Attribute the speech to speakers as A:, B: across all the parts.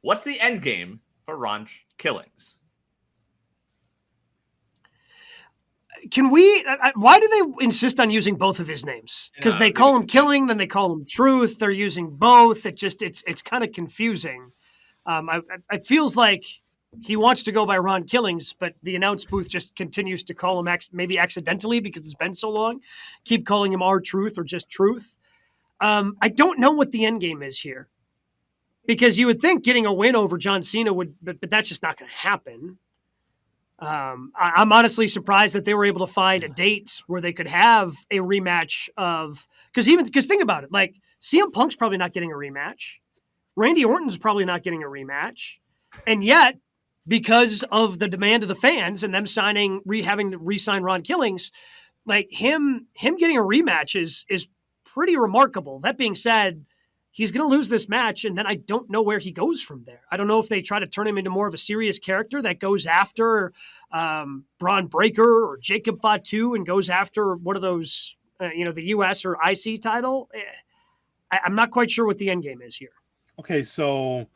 A: What's the end game for Ron Killings?
B: Can we? Why do they insist on using both of his names? Because they call him Killing, then they call him Truth. They're using both. It's kind of confusing. It feels like he wants to go by Ron Killings, but the announce booth just continues to call him maybe accidentally because it's been so long. Keep calling him R-Truth or just Truth. I don't know what the end game is here, because you would think getting a win over John Cena would, but that's just not going to happen. I'm honestly surprised that they were able to find a date where they could have a rematch of, because think about it, like CM Punk's probably not getting a rematch. Randy Orton's probably not getting a rematch. And yet, because of the demand of the fans and them having to re-sign Ron Killings, like him getting a rematch is pretty remarkable. That being said, he's going to lose this match, and then I don't know where he goes from there. I don't know if they try to turn him into more of a serious character that goes after Braun Breaker or Jacob Fatu and goes after one of those, the U.S. or IC title. I'm not quite sure what the end game is here.
C: Okay, so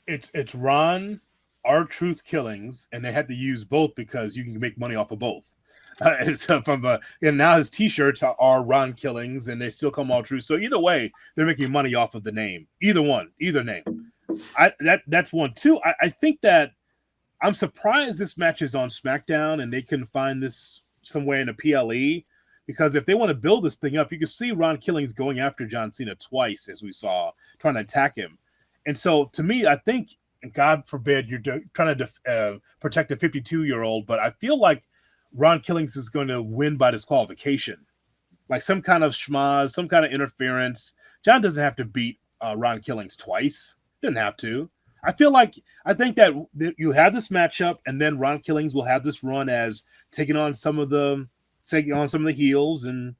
C: it's Ron, R-Truth Killings, and they had to use both because you can make money off of both. And now his T-shirts are Ron Killings, and they still come all true. So either way, they're making money off of the name. Either name. That's one. Two, I think that I'm surprised this match is on SmackDown and they can find this somewhere in the PLE, because if they want to build this thing up, you can see Ron Killings going after John Cena twice, as we saw, trying to attack him. And so to me, I think, God forbid, you're trying to protect a 52-year-old, but I feel like Ron Killings is going to win by disqualification, like some kind of schmaz, some kind of interference. John doesn't have to beat Ron Killings twice. Didn't have to. I think that you have this matchup, and then Ron Killings will have this run as taking on some of the heels, and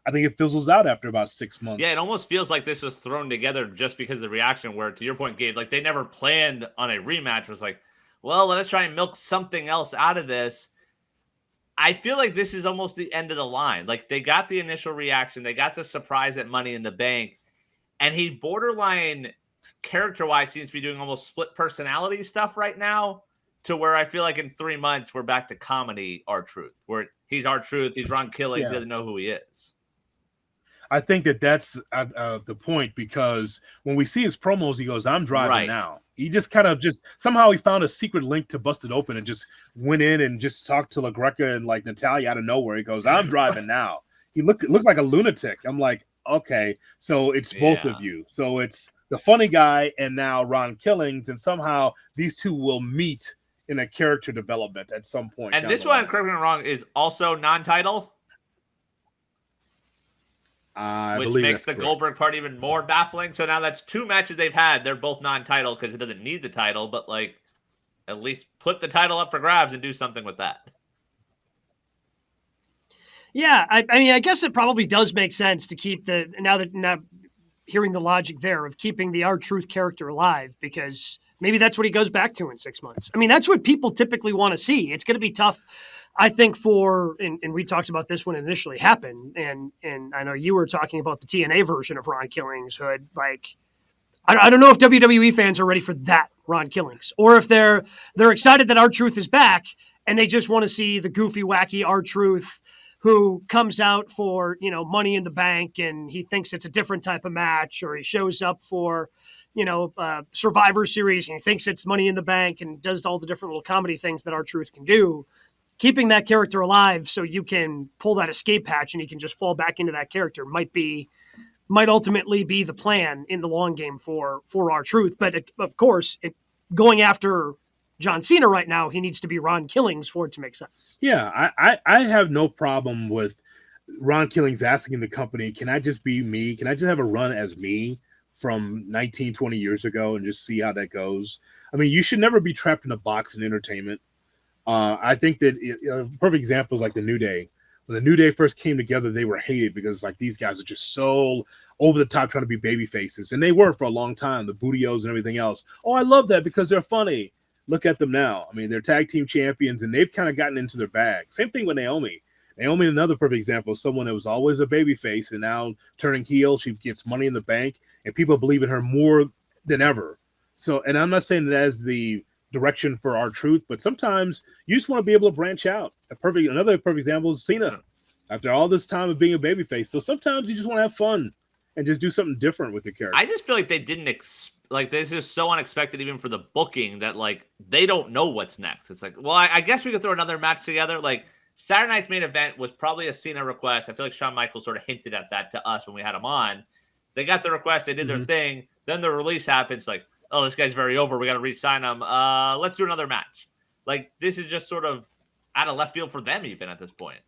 C: I think it fizzles out after about 6 months.
A: Yeah, it almost feels like this was thrown together just because of the reaction, where, to your point, Gabe, like they never planned on a rematch. It was like, well, let's try and milk something else out of this. I feel like this is almost the end of the line. Like, they got the initial reaction, they got the surprise at Money in the Bank, and he borderline character-wise seems to be doing almost split personality stuff right now, to where I feel like in 3 months we're back to comedy R-Truth, where he's R-Truth, he's Ron Killings, he doesn't know who he is.
C: I think that's the point, because when we see his promos, he goes, "I'm driving now." He just somehow he found a secret link to Busted Open and just went in and just talked to LaGreca and like Natalya out of nowhere. He goes, "I'm driving now." He looked like a lunatic. I'm like, okay, so it's both of you. So it's the funny guy and now Ron Killings, and somehow these two will meet in a character development at some point.
A: And this one, correct me if I'm wrong, is also non-title. Which makes the Goldberg part even more baffling. So now that's 2 matches they've had. They're both non-title because it doesn't need the title, but like at least put the title up for grabs and do something with that.
B: Yeah, I mean, I guess it probably does make sense to keep now hearing the logic there of keeping the R-Truth character alive, because maybe that's what he goes back to in 6 months. I mean, that's what people typically want to see. It's going to be tough, I think, and we talked about this when it initially happened, and I know you were talking about the TNA version of Ron Killings Hood. Like, I don't know if WWE fans are ready for that Ron Killings, or if they're excited that R-Truth is back and they just want to see the goofy, wacky R-Truth who comes out for, Money in the Bank, and he thinks it's a different type of match, or he shows up for, Survivor Series and he thinks it's Money in the Bank and does all the different little comedy things that R-Truth can do. Keeping that character alive so you can pull that escape hatch and he can just fall back into that character might ultimately be the plan in the long game for R-Truth. But of course, going after John Cena right now, he needs to be Ron Killings for it to make sense.
C: Yeah, I have no problem with Ron Killings asking the company, can I just be me? Can I just have a run as me from 19, 20 years ago and just see how that goes? I mean, you should never be trapped in a box in entertainment. I think that perfect example is like the New Day. When the New Day first came together, they were hated because like these guys are just so over the top trying to be baby faces. And they were for a long time, the Bootios and everything else. Oh, I love that because they're funny. Look at them now. I mean, they're tag team champions and they've kind of gotten into their bag. Same thing with Naomi. Naomi, another perfect example of someone that was always a baby face and now turning heel. She gets Money in the Bank and people believe in her more than ever. So, and I'm not saying that as the direction for our truth, but sometimes you just want to be able to branch out. Another perfect example is Cena. After all this time of being a babyface, so sometimes you just want to have fun and just do something different with your character.
A: I just feel like they didn't this is so unexpected, even for the booking, that like they don't know what's next. It's like, well, I guess we could throw another match together. Like Saturday night's main event was probably a Cena request. I feel like Shawn Michaels sort of hinted at that to us when we had him on. They got the request, they did their thing. Then the release happens. Like, oh, this guy's very over. We got to re-sign him. Let's do another match. Like this is just sort of out of left field for them, even at this point.